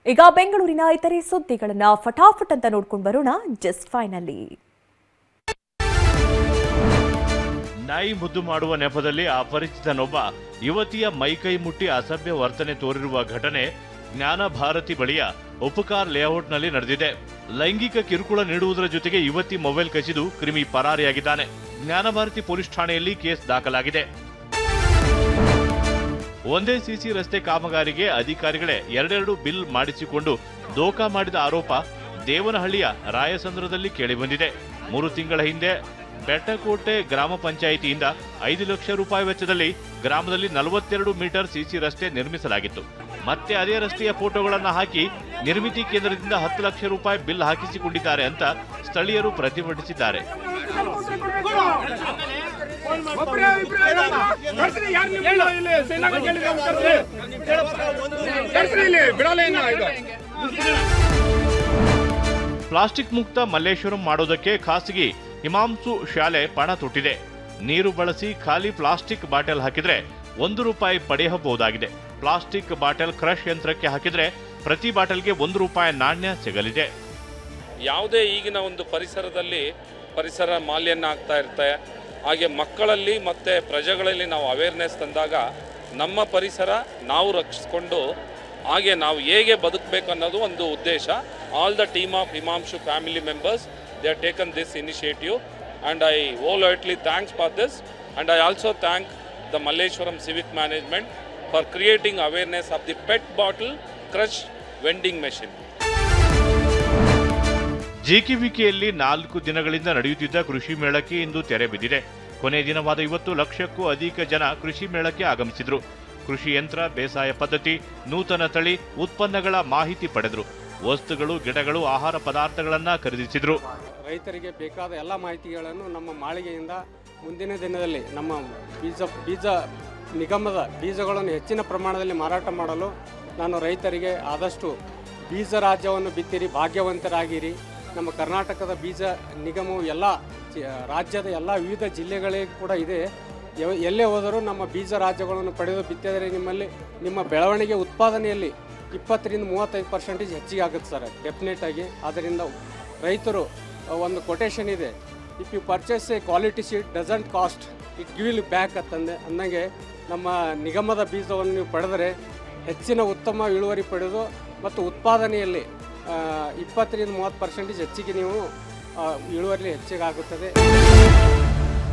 ಈಗ ಬೆಂಗಳೂರಿನ ಇತರೆ ಸುದ್ದಿಗಳನ್ನ ಫಟಾಫಟ್ ಅಂತ ನೋಡ್ಕೊಂಡು ಬರೋಣ ಜಸ್ಟ್ ಫೈನಲಿ. ನಾಯಿ ಮುದ್ದು ಮಾಡುವ ನೆಪದಲ್ಲಿ ಅಪರಿಚಿತನೊಬ್ಬ ಯುವತಿಯ ಮೈಕೈ ಮುಟ್ಟಿ ಅಸಭ್ಯ ವರ್ತನೆ ತೋರಿರುವ ಘಟನೆ ಜ್ಞಾನ ಭಾರತಿ ಬಳಿಯ ಉಪಕಾರ್ ಲೇಔಟ್ನಲ್ಲಿ ನಡೆದಿದೆ. ಲೈಂಗಿಕ ಕಿರುಕುಳ ನೀಡುವುದರ ಜೊತೆಗೆ ಯುವತಿ ಮೊಬೈಲ್ ಕಸಿದು ಕ್ರಿಮಿ ಪರಾರಿಯಾಗಿದ್ದಾನೆ. ಜ್ಞಾನ ಭಾರತಿ ಪೊಲೀಸ್ ಠಾಣೆಯಲ್ಲಿ ಕೇಸ್ ದಾಖಲಾಗಿದೆ. ಒಂದೇ ಸಿಸಿ ರಸ್ತೆ ಕಾಮಗಾರಿಗೆ ಅಧಿಕಾರಿಗಳೇ ಎರಡೆರಡು ಬಿಲ್ ಮಾಡಿಸಿಕೊಂಡು ದೋಖಾ ಮಾಡಿದ ಆರೋಪ ದೇವನಹಳ್ಳಿಯ ರಾಯಸಂದ್ರದಲ್ಲಿ ಕೇಳಿಬಂದಿದೆ. 3 ತಿಂಗಳ ಹಿಂದೆ ಬೆಟ್ಟಕೋಟೆ ಗ್ರಾಮ ಪಂಚಾಯಿತಿಯಿಂದ 5 ಲಕ್ಷ ರೂಪಾಯಿ ವೆಚ್ಚದಲ್ಲಿ ಗ್ರಾಮದಲ್ಲಿ 42 ಮೀಟರ್ ಸಿಸಿ ರಸ್ತೆ ನಿರ್ಮಿಸಲಾಗಿತ್ತು. ಮತ್ತೆ ಅದೇ ರಸ್ತೆಯ ಫೋಟೋಗಳನ್ನು ಹಾಕಿ ನಿರ್ಮಿತಿ ಕೇಂದ್ರದಿಂದ 10 ಲಕ್ಷ ರೂಪಾಯಿ ಬಿಲ್ ಹಾಕಿಸಿಕೊಂಡಿದ್ದಾರೆ ಅಂತ ಸ್ಥಳೀಯರು ಪ್ರತಿಭಟಿಸಿದ್ದಾರೆ. ಪ್ಲಾಸ್ಟಿಕ್ ಮುಕ್ತ ಮಲ್ಲೇಶ್ವರಂ ಮಾಡೋದಕ್ಕೆ ಖಾಸಗಿ ಹಿಮಾಂಶು ಶಾಲೆ ಪಣ ತೊಟ್ಟಿದೆ. ನೀರು ಬಳಸಿ ಖಾಲಿ ಪ್ಲಾಸ್ಟಿಕ್ ಬಾಟಲ್ ಹಾಕಿದ್ರೆ 1 ರೂಪಾಯಿ ಪಡೆಯಬಹುದಾಗಿದೆ. ಪ್ಲಾಸ್ಟಿಕ್ ಬಾಟಲ್ ಕ್ರಷ್ ಯಂತ್ರಕ್ಕೆ ಹಾಕಿದ್ರೆ ಪ್ರತಿ ಬಾಟಲ್ಗೆ 1 ರೂಪಾಯಿ ನಾಣ್ಯ ಸಿಗಲಿದೆ. ಯಾವುದೇ ಈಗಿನ ಒಂದು ಪರಿಸರದಲ್ಲಿ ಪರಿಸರ ಮಾಲಿನ್ಯ ಆಗ್ತಾ ಇರುತ್ತೆ. ಹಾಗೆ ಮಕ್ಕಳಲ್ಲಿ ಮತ್ತು ಪ್ರಜೆಗಳಲ್ಲಿ ನಾವು ಅವೇರ್ನೆಸ್ ತಂದಾಗ ನಮ್ಮ ಪರಿಸರ ನಾವು ರಕ್ಷಿಸಿಕೊಂಡು ಹಾಗೆ ನಾವು ಹೇಗೆ ಬದುಕಬೇಕು ಅನ್ನೋದು ಒಂದು ಉದ್ದೇಶ. All the team of Himanshu family members they are taken this initiative and I wholeheartedly thanks for this, and I also thank the Malleshwaram Civic Management for creating awareness of the PET bottle crush vending machine. ಜಿಕೆವಿಕೆಯಲ್ಲಿ 4 ದಿನಗಳಿಂದ ನಡೆಯುತ್ತಿದ್ದ ಕೃಷಿ ಮೇಳಕ್ಕೆ ಇಂದು ತೆರೆ ಬಿದ್ದಿದೆ. ಕೊನೆಯ ದಿನವಾದ ಇವತ್ತು ಲಕ್ಷಕ್ಕೂ ಅಧಿಕ ಜನ ಕೃಷಿ ಮೇಳಕ್ಕೆ ಆಗಮಿಸಿದ್ರು. ಕೃಷಿ ಯಂತ್ರ, ಬೇಸಾಯ ಪದ್ಧತಿ, ನೂತನ ತಳಿ, ಉತ್ಪನ್ನಗಳ ಮಾಹಿತಿ ಪಡೆದರು. ವಸ್ತುಗಳು, ಗಿಡಗಳು, ಆಹಾರ ಪದಾರ್ಥಗಳನ್ನು ಖರೀದಿಸಿದ್ರು. ರೈತರಿಗೆ ಬೇಕಾದ ಎಲ್ಲ ಮಾಹಿತಿಗಳನ್ನು ನಮ್ಮ ಮಾಳಿಗೆಯಿಂದ ಮುಂದಿನ ದಿನದಲ್ಲಿ ನಮ್ಮ ಬೀಜ ನಿಗಮದ ಬೀಜಗಳನ್ನು ಹೆಚ್ಚಿನ ಪ್ರಮಾಣದಲ್ಲಿ ಮಾರಾಟ ಮಾಡಲು ನಾನು ರೈತರಿಗೆ ಆದಷ್ಟು ಬೀಜ ರಾಜ್ಯವನ್ನು ಬಿತ್ತಿರಿ, ಭಾಗ್ಯವಂತರಾಗಿರಿ. ನಮ್ಮ ಕರ್ನಾಟಕದ ಬೀಜ ನಿಗಮವು ಎಲ್ಲ ರಾಜ್ಯದ ಎಲ್ಲ ವಿವಿಧ ಜಿಲ್ಲೆಗಳಿಗೆ ಕೂಡ ಇದೆ. ಎಲ್ಲೇ ಹೋದರೂ ನಮ್ಮ ಬೀಜ ರಾಜ್ಯಗಳನ್ನು ಪಡೆದು ಬಿತ್ತಿದರೆ ನಿಮ್ಮ ಬೆಳವಣಿಗೆ ಉತ್ಪಾದನೆಯಲ್ಲಿ 20-35% ಹೆಚ್ಚಿಗೆ ಆಗುತ್ತೆ ಸರ್, ಡೆಫಿನೆಟ್ ಆಗಿ. ಆದ್ದರಿಂದ ರೈತರು ಒಂದು ಕೊಟೇಶನ್ ಇದೆ, if you purchase a quality seed doesn't cost it give will back ಅನ್ನಂಗೆ ನಮ್ಮ ನಿಗಮದ ಬೀಜವನ್ನು ನೀವು ಪಡೆದರೆ ಹೆಚ್ಚಿನ ಉತ್ತಮ ಇಳುವರಿ ಪಡೆದು ಮತ್ತು ಉತ್ಪಾದನೆಯಲ್ಲಿ 20-30% ಹೆಚ್ಚಿಗೆ ನೀವು ಇಳುವರಿ ಹೆಚ್ಚಿಗೆ ಆಗುತ್ತದೆ.